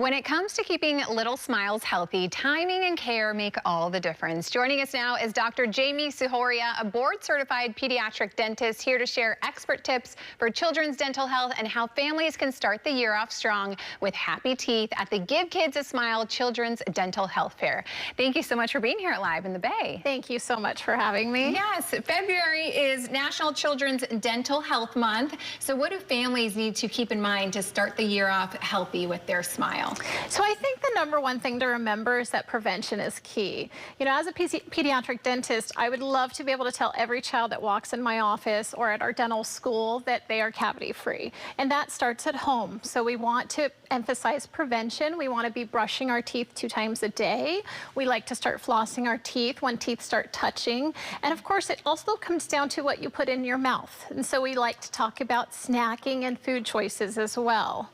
When it comes to keeping little smiles healthy, timing and care make all the difference. Joining us now is Dr. Jamie Sahouria, a board-certified pediatric dentist, here to share expert tips for children's dental health and how families can start the year off strong with happy teeth at the Give Kids a Smile Children's Dental Health Fair. Thank you so much for being here live in the Bay. Thank you so much for having me. Yes, February is National Children's Dental Health Month. So what do families need to keep in mind to start the year off healthy with their smile? So I think the #1 thing to remember is that prevention is key. You know, as a pediatric dentist, I would love to be able to tell every child that walks in my office or at our dental school that they are cavity free. And that starts at home. So we want to emphasize prevention. We want to be brushing our teeth 2 times a day. We like to start flossing our teeth when teeth start touching. And of course, it also comes down to what you put in your mouth. And so we like to talk about snacking and food choices as well.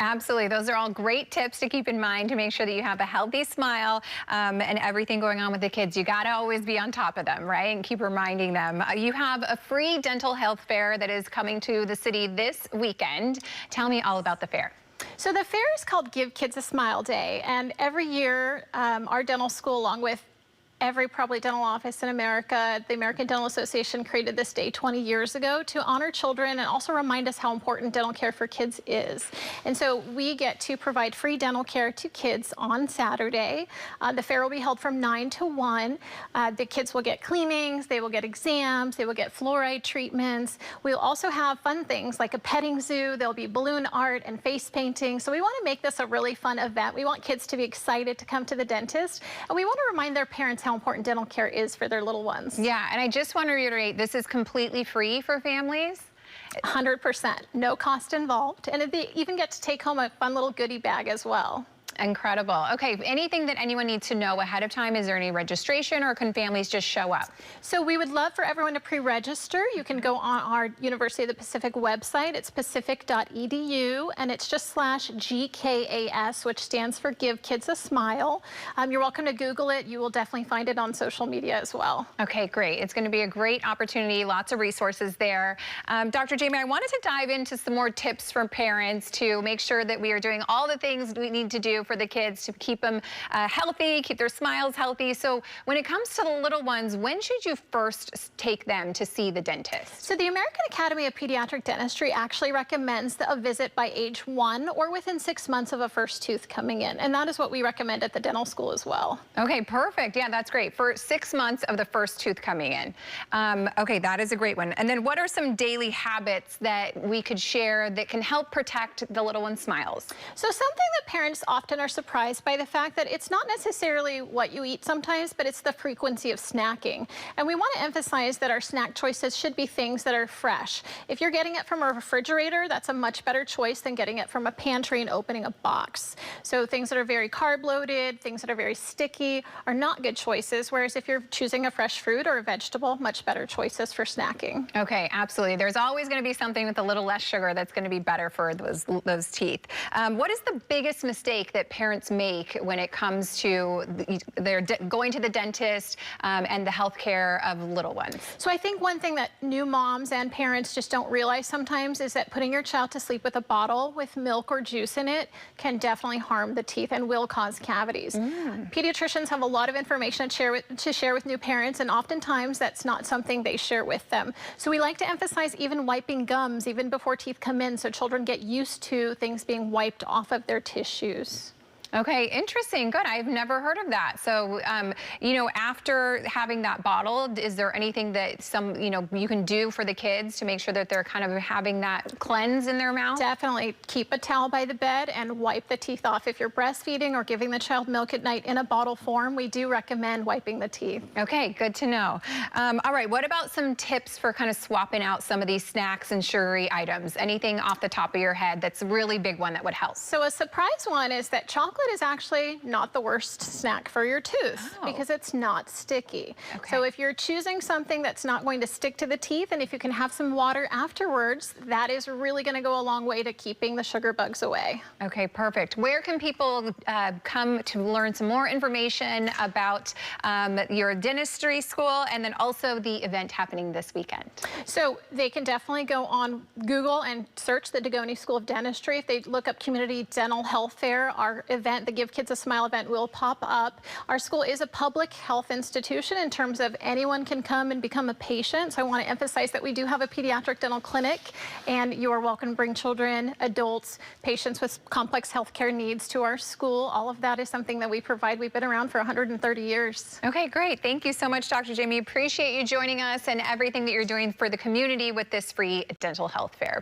Absolutely. Those are all great tips to keep in mind to make sure that you have a healthy smile and everything going on with the kids. You got to always be on top of them, right? And keep reminding them. You have a free dental health fair that is coming to the city this weekend. Tell me all about the fair. So the fair is called Give Kids a Smile Day. And every year, our dental school, along with every probably dental office in America, the American Dental Association created this day 20 years ago to honor children and also remind us how important dental care for kids is. And so we get to provide free dental care to kids on Saturday. The fair will be held from 9 to 1. The kids will get cleanings, they will get exams, they will get fluoride treatments. We'll also have fun things like a petting zoo. There'll be balloon art and face painting. So we want to make this a really fun event. We want kids to be excited to come to the dentist, and we want to remind their parents how important dental care is for their little ones. Yeah, and I just want to reiterate, this is completely free for families? 100%, no cost involved, and they even get to take home a fun little goodie bag as well. Incredible. Okay, anything that anyone needs to know ahead of time? Is there any registration, or can families just show up? So we would love for everyone to pre-register. You can go on our University of the Pacific website. It's pacific.edu, and it's just /GKAS, which stands for Give Kids a Smile. You're welcome to Google it. You will definitely find it on social media as well. Okay, great. It's going to be a great opportunity. Lots of resources there. Dr. Jamie, I wanted to dive into some more tips for parents to make sure that we are doing all the things we need to do for the kids to keep them healthy, keep their smiles healthy. So when it comes to the little ones, when should you first take them to see the dentist? So the American Academy of Pediatric Dentistry actually recommends a visit by age 1 or within 6 months of a first tooth coming in. And that is what we recommend at the dental school as well. Okay, perfect. Yeah, that's great. For 6 months of the first tooth coming in. Okay, that is a great one. And then what are some daily habits that we could share that can help protect the little one's smiles? So something that parents often are surprised by the fact that it's not necessarily what you eat sometimes, but it's the frequency of snacking. And we want to emphasize that our snack choices should be things that are fresh. If you're getting it from a refrigerator, that's a much better choice than getting it from a pantry and opening a box. So things that are very carb loaded, things that are very sticky are not good choices, whereas if you're choosing a fresh fruit or a vegetable, much better choices for snacking. Okay, absolutely. There's always going to be something with a little less sugar that's going to be better for those teeth. What is the biggest mistake that parents make when it comes to their going to the dentist and the health care of little ones? So I think one thing that new moms and parents just don't realize sometimes is that putting your child to sleep with a bottle with milk or juice in it can definitely harm the teeth and will cause cavities. Pediatricians have a lot of information to share with new parents, and oftentimes that's not something they share with them. So we like to emphasize even wiping gums even before teeth come in, so children get used to things being wiped off of their tissues. Okay, interesting. Good. I've never heard of that. So, you know, after having that bottle, is there anything that you can do for the kids to make sure that they're kind of having that cleanse in their mouth? Definitely. Keep a towel by the bed and wipe the teeth off. If you're breastfeeding or giving the child milk at night in a bottle form, we do recommend wiping the teeth. Okay, good to know. All right, what about some tips for kind of swapping out some of these snacks and sugary items? Anything off the top of your head that's a really big one that would help? So a surprise one is that chocolate chocolate is actually not the worst snack for your tooth because it's not sticky. So if you're choosing something that's not going to stick to the teeth, and if you can have some water afterwards, that is really going to go a long way to keeping the sugar bugs away. Okay, perfect. Where can people come to learn some more information about your dentistry school and then also the event happening this weekend? So they can definitely go on Google and search the Dagoni School of Dentistry. If they look up Community Dental Health Fair, our event, the Give Kids a Smile event, will pop up. Our school is a public health institution in terms of anyone can come and become a patient. So I want to emphasize that we do have a pediatric dental clinic, and you are welcome to bring children, adults, patients with complex healthcare needs to our school. All of that is something that we provide. We've been around for 130 years. Okay, great. Thank you so much, Dr. Jamie. Appreciate you joining us and everything that you're doing for the community with this free dental health fair.